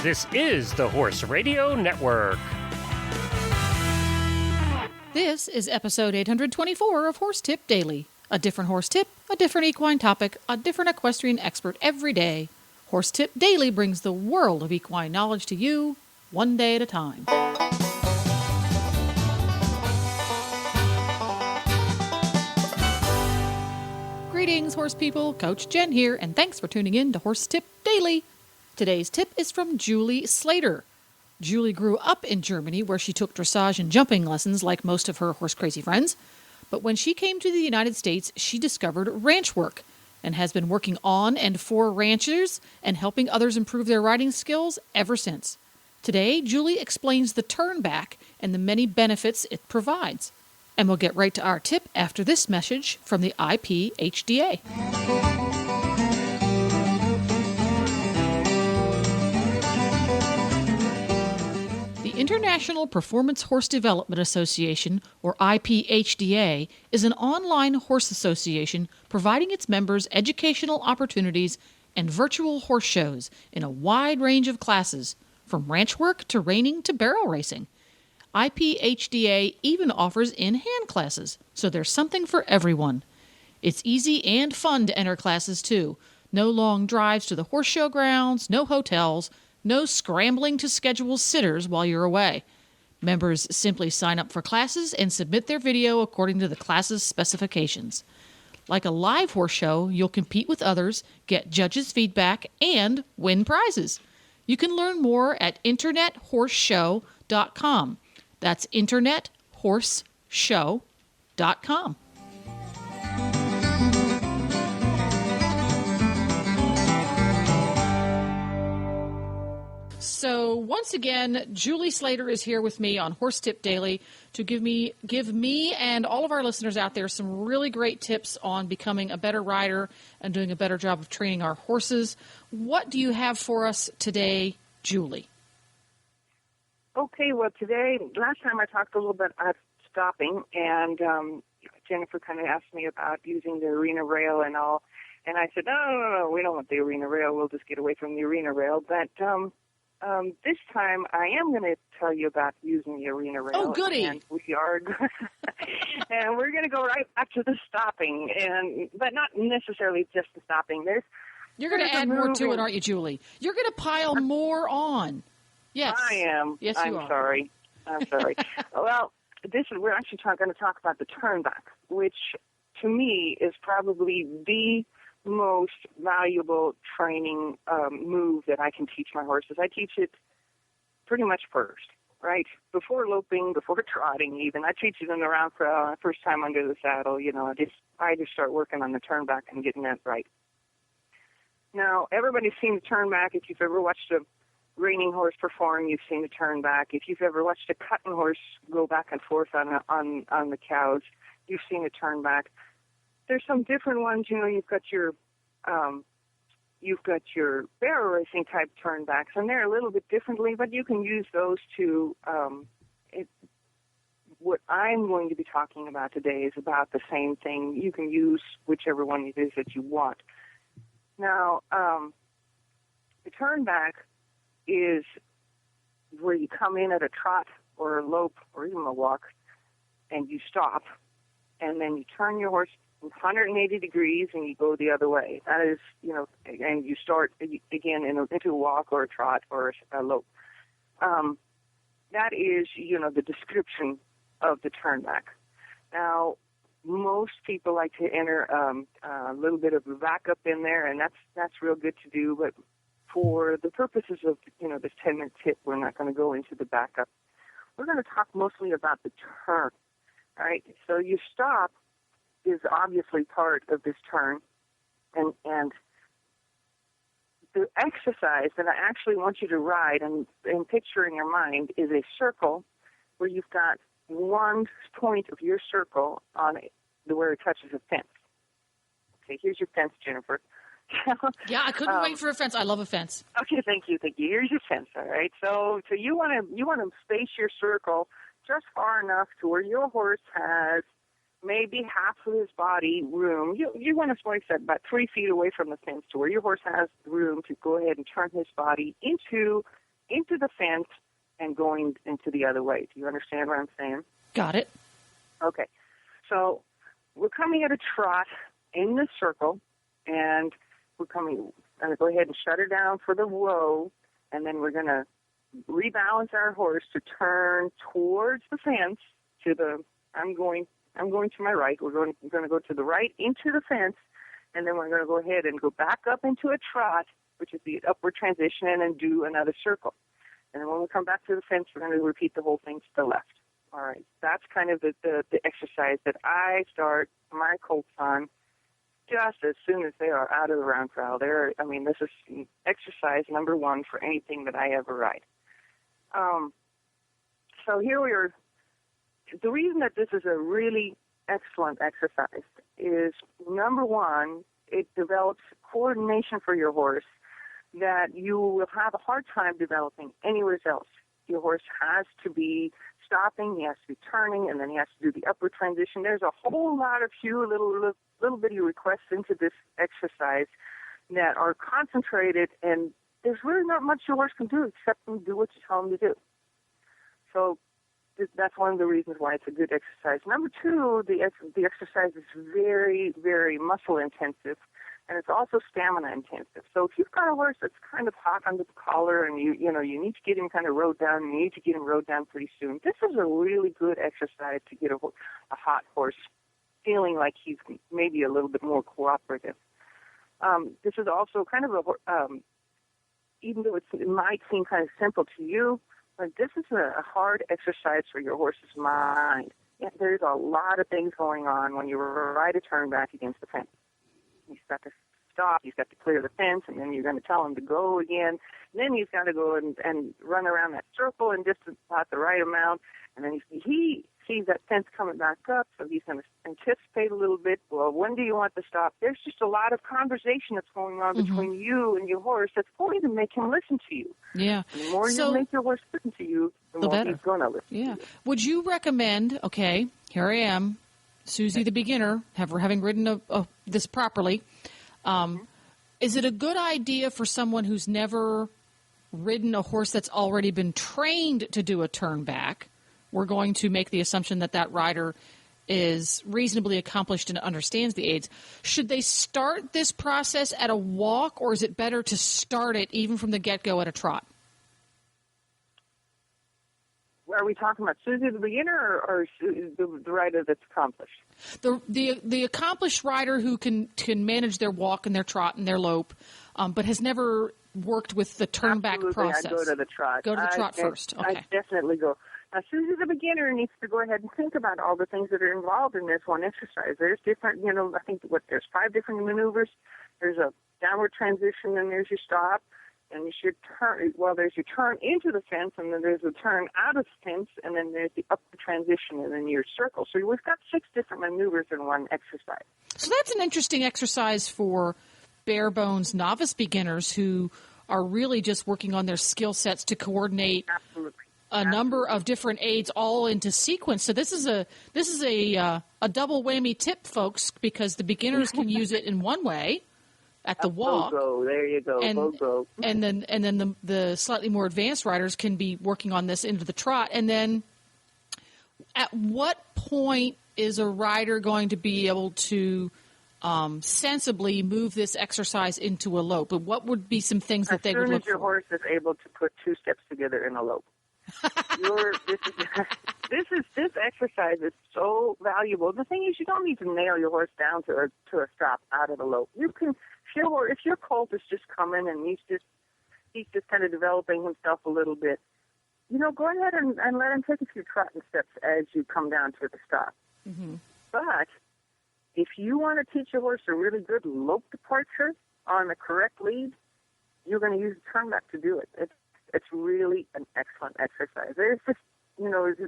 This is the Horse Radio Network. This is episode 824 of Horse Tip Daily. A different horse tip, a different equine topic, a different equestrian expert every day. Horse Tip Daily brings the world of equine knowledge to you, one day at a time. Greetings, horse people. Coach Jen here, and thanks for tuning in to Horse Tip Daily. Today's tip is from Juli Slater. Juli grew up in Germany, where she took dressage and jumping lessons like most of her horse-crazy friends. But when she came to the United States, she discovered ranch work and has been working on and for ranchers and helping others improve their riding skills ever since. Today, Juli explains the turn back and the many benefits it provides. And we'll get right to our tip after this message from the IPHDA. The International Performance Horse Development Association, or IPHDA, is an online horse association providing its members educational opportunities and virtual horse shows in a wide range of classes, from ranch work to reining to barrel racing. IPHDA even offers in-hand classes, so there's something for everyone. It's easy and fun to enter classes, too. No long drives to the horse show grounds, no hotels, no scrambling to schedule sitters while you're away. Members simply sign up for classes and submit their video according to the class's specifications. Like a live horse show, you'll compete with others, get judges' feedback, and win prizes. You can learn more at internethorseshow.com. That's internethorseshow.com. So once again, Juli Slater is here with me on Horse Tip Daily to give me and all of our listeners out there some really great tips on becoming a better rider and doing a better job of training our horses. What do you have for us today, Juli? Okay, well, today, last time I talked a little bit about stopping, and Jennifer kind of asked me about using the arena rail and all, and I said, no, we don't want the arena rail. We'll just get away from the arena rail. But this time, I am going to tell you about using the arena rail. Oh, goody! And we are, and we're going to go right back to the stopping, but not necessarily just the stopping. You're going to add more to it, aren't you, Juli? You're going to pile more on. Yes. I am. Yes, you are. Sorry. I'm sorry. Well, we're actually going to talk about the turn back, which to me is probably the most valuable training move that I can teach my horses. I teach it pretty much first, right? Before loping, before trotting even. I teach it in the round crowd, first time under the saddle, I just start working on the turn back and getting that right. Now, everybody's seen the turn back. If you've ever watched a reining horse perform, you've seen the turn back. If you've ever watched a cutting horse go back and forth on the cows, you've seen a turn back. There's some different ones. You've got your barrel racing type turn backs, and they're a little bit differently, but you can use those to. What I'm going to be talking about today is about the same thing. You can use whichever one it is that you want. Now, the turn back is where you come in at a trot or a lope or even a walk, and you stop, and then you turn your horse 180 degrees and you go the other way. That is, and you start again into a walk or a trot or a lope. That is, the description of the turn back. Now, most people like to enter a little bit of a backup in there, and that's real good to do, but for the purposes of, this 10-minute tip, we're not going to go into the backup. We're going to talk mostly about the turn, all right? So your stop is obviously part of this turn, and the exercise that I actually want you to ride and picture in your mind is a circle where you've got one point of your circle on where it touches a fence. Okay, here's your fence, Jennifer. Yeah, I couldn't wait for a fence. I love a fence. Okay, thank you. Here's your fence, all right? So you want to space your circle just far enough to where your horse has maybe half of his body room. You want to place that about 3 feet away from the fence to where your horse has room to go ahead and turn his body into into the fence and going into the other way. Do you understand what I'm saying? Got it. Okay. So we're coming at a trot in the circle, and we're going to go ahead and shut her down for the whoa, and then we're going to rebalance our horse to turn towards the fence to the, I'm going to my right. We're going to go to the right into the fence, and then we're going to go ahead and go back up into a trot, which is the upward transition, and do another circle. And then when we come back to the fence, we're going to repeat the whole thing to the left. All right. That's kind of the exercise that I start my colts on just as soon as they are out of the round trial. This is exercise number one for anything that I ever ride. So here we are. The reason that this is a really excellent exercise is, number one, it develops coordination for your horse that you will have a hard time developing anywhere else. Your horse has to be stopping, he has to be turning, and then he has to do the upward transition. There's a whole lot of few little bitty requests into this exercise that are concentrated, and there's really not much your horse can do except do what you tell him to do. So that's one of the reasons why it's a good exercise. Number two, the exercise is very, very muscle intensive, and it's also stamina intensive. So if you've got a horse that's kind of hot under the collar, and you need to get him kind of rode down, and you need to get him rode down pretty soon, this is a really good exercise to get a hot horse feeling like he's maybe a little bit more cooperative. This is also kind of even though it might seem kind of simple to you, but this is a hard exercise for your horse's mind. Yeah, there's a lot of things going on when you ride a turn back against the fence. He's got to stop, he's got to clear the fence, and then you're going to tell him to go again. And then he's got to go and run around that circle in just about the right amount. And then he sees that fence coming back up, so he's going to anticipate a little bit. Well, when do you want to stop? There's just a lot of conversation that's going on between you and your horse that's going to make him listen to you. Yeah. And the more you make your horse listen to you, the more better. he's going to listen to you. Would you recommend, okay, here I am, Susie the beginner, having ridden this properly, is it a good idea for someone who's never ridden a horse that's already been trained to do a turn back? We're going to make the assumption that rider is reasonably accomplished and understands the aids. Should they start this process at a walk, or is it better to start it even from the get-go at a trot? Are we talking about Susie the beginner or the rider that's accomplished? The accomplished rider who can manage their walk and their trot and their lope, but has never worked with the turn back process. I'd go to the trot. Go to the trot first. Okay. I'd definitely go. Now, Susie the beginner needs to go ahead and think about all the things that are involved in this one exercise. There's different, I think there's 5 different maneuvers. There's a downward transition, and there's your stop. And you should turn, there's your turn into the fence, and then there's a turn out of the fence, and then there's the up the transition, and then your circle. So we've got 6 different maneuvers in one exercise. So that's an interesting exercise for bare bones novice beginners who are really just working on their skill sets to coordinate a number of different aids all into sequence. So this is a double whammy tip, folks, because the beginners can use it in one way. At the walk, there you go. And then the slightly more advanced riders can be working on this into the trot. And then, at what point is a rider going to be able to sensibly move this exercise into a lope? But what would be some things that they would look for? As soon as your horse is able to put 2 steps together in a lope, this exercise is so valuable. The thing is, you don't need to nail your horse down to a stop out of the lope. You can. If your colt is just coming and he's just kind of developing himself a little bit, go ahead and let him take a few trotting steps as you come down to the stop. Mm-hmm. But if you want to teach your horse a really good lope departure on the correct lead, you're going to use the turn back to do it. It's really an excellent exercise. There's just,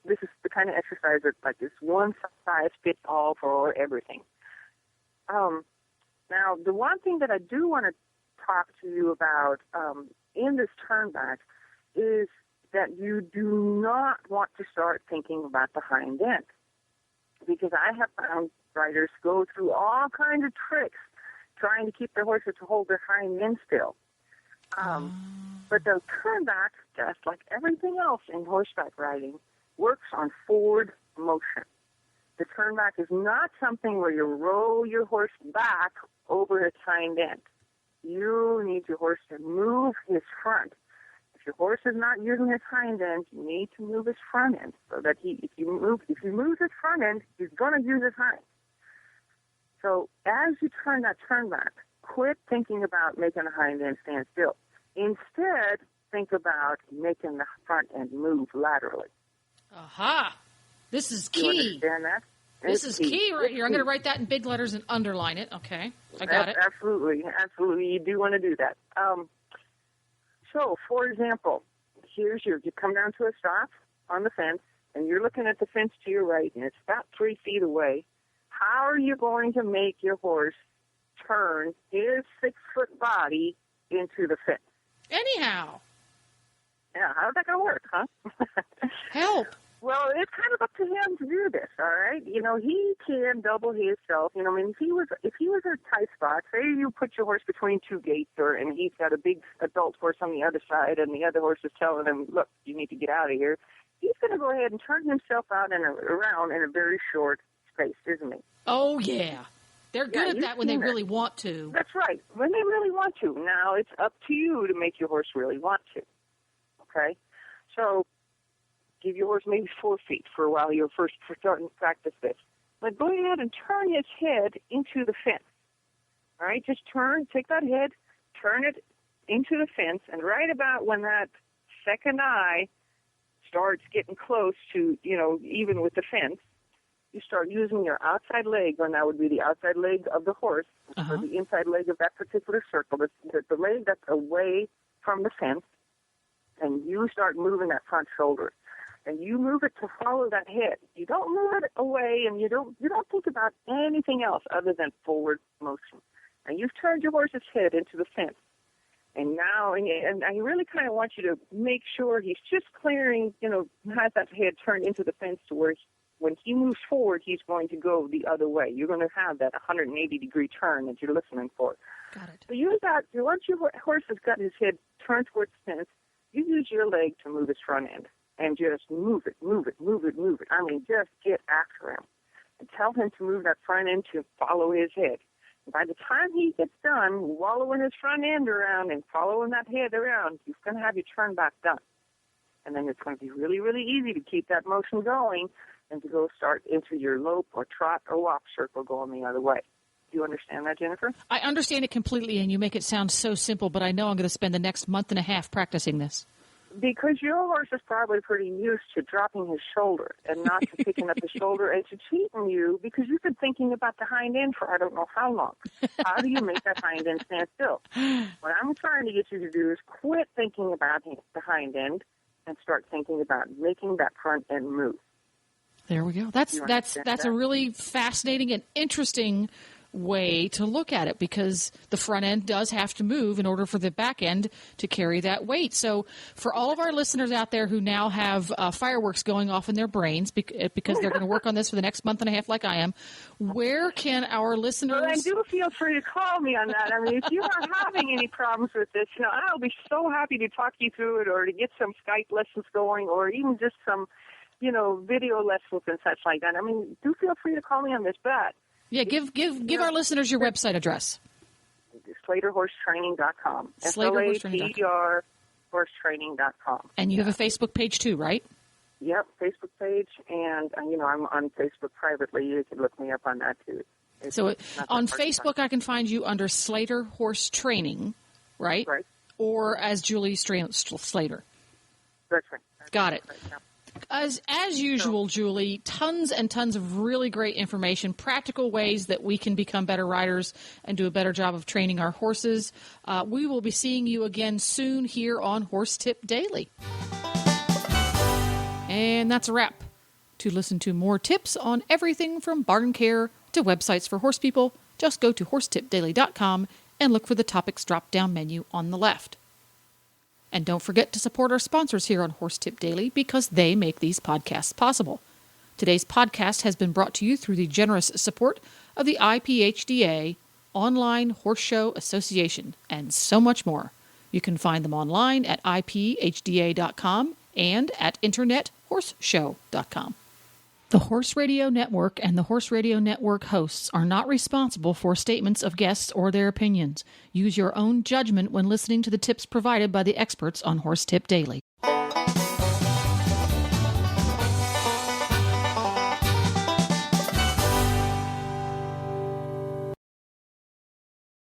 this is the kind of exercise that's like this one size fits all for everything. Now, the one thing that I do want to talk to you about in this turn back is that you do not want to start thinking about the hind end, because I have found riders go through all kinds of tricks trying to keep their horses to hold their hind end still. But the turn back, just like everything else in horseback riding, works on forward motion. The turn back is not something where you roll your horse back over its hind end. You need your horse to move his front. If your horse is not using his hind end, you need to move his front end so that if you move his front end, he's going to use his hind. So as you turn that turn back, quit thinking about making the hind end stand still. Instead, think about making the front end move laterally. Aha! This is key. You understand that? This is key right here. I'm going to write that in big letters and underline it. Okay, I got it. Absolutely. You do want to do that. So, for example, you come down to a stop on the fence, and you're looking at the fence to your right, and it's about 3 feet away. How are you going to make your horse turn his 6-foot body into the fence? Anyhow. Yeah, how's that going to work, huh? Help. Well, it's kind of up to him to do this, all right? You know, he can double himself. You know, I mean, if he was in a tight spot, say you put your horse between 2 gates, and he's got a big adult horse on the other side, and the other horse is telling him, look, you need to get out of here, he's going to go ahead and turn himself out around in a very short space, isn't he? Oh, yeah. They're good at that when they really want to. That's right, when they really want to. Now, it's up to you to make your horse really want to, okay? So give your horse maybe 4 feet for a while you're first starting to practice this. But go ahead and turn his head into the fence. All right, just take that head, turn it into the fence, and right about when that second eye starts getting close to, even with the fence, you start using your outside leg, and that would be the outside leg of the horse, or the inside leg of that particular circle, the leg that's away from the fence, and you start moving that front shoulder. And you move it to follow that head. You don't move it away, and you don't think about anything else other than forward motion. And you've turned your horse's head into the fence. And now, and I really kind of want you to make sure he's just clearing, has that head turned into the fence to where when he moves forward, he's going to go the other way. You're going to have that 180-degree turn that you're listening for. Got it. So once your horse has got his head turned towards the fence, you use your leg to move his front end. And just move it. I mean, just get after him. And tell him to move that front end to follow his head. And by the time he gets done wallowing his front end around and following that head around, he's going to have your turn back done. And then it's going to be really, really easy to keep that motion going and to go start into your lope or trot or walk circle going the other way. Do you understand that, Jennifer? I understand it completely, and you make it sound so simple, but I know I'm going to spend the next month and a half practicing this. Because your horse is probably pretty used to dropping his shoulder and not to picking up his shoulder and to cheating you because you've been thinking about the hind end for I don't know how long. How do you make that hind end stand still? What I'm trying to get you to do is quit thinking about the hind end and start thinking about making that front end move. There we go. That's a really fascinating and interesting way to look at it because the front end does have to move in order for the back end to carry that weight. So for all of our listeners out there who now have fireworks going off in their brains because they're going to work on this for the next month and a half like I am, where can our listeners... Well, I do feel free to call me on that. I mean, if you are having any problems with this, I'll be so happy to talk you through it or to get some Skype lessons going or even just some, video lessons and such like that. I mean, do feel free to call me on this, but... Yeah, give our listeners your website address. SlaterHorseTraining.com. SLATER horsetraining.com. And you have a Facebook page too, right? Yep, Facebook page, and I'm on Facebook privately. You can look me up on that too. So on Facebook, I can find you under Slater Horse Training, right? Right. Or as Juli Slater. That's right. Got it. Right, yeah. As usual, Juli, tons and tons of really great information, practical ways that we can become better riders and do a better job of training our horses. We will be seeing you again soon here on Horse Tip Daily. And that's a wrap. To listen to more tips on everything from barn care to websites for horse people, just go to horsetipdaily.com and look for the topics drop-down menu on the left. And don't forget to support our sponsors here on Horse Tip Daily because they make these podcasts possible. Today's podcast has been brought to you through the generous support of the IPHDA, Online Horse Show Association, and so much more. You can find them online at iphda.com and at internethorseshow.com. The Horse Radio Network and the Horse Radio Network hosts are not responsible for statements of guests or their opinions. Use your own judgment when listening to the tips provided by the experts on Horse Tip Daily.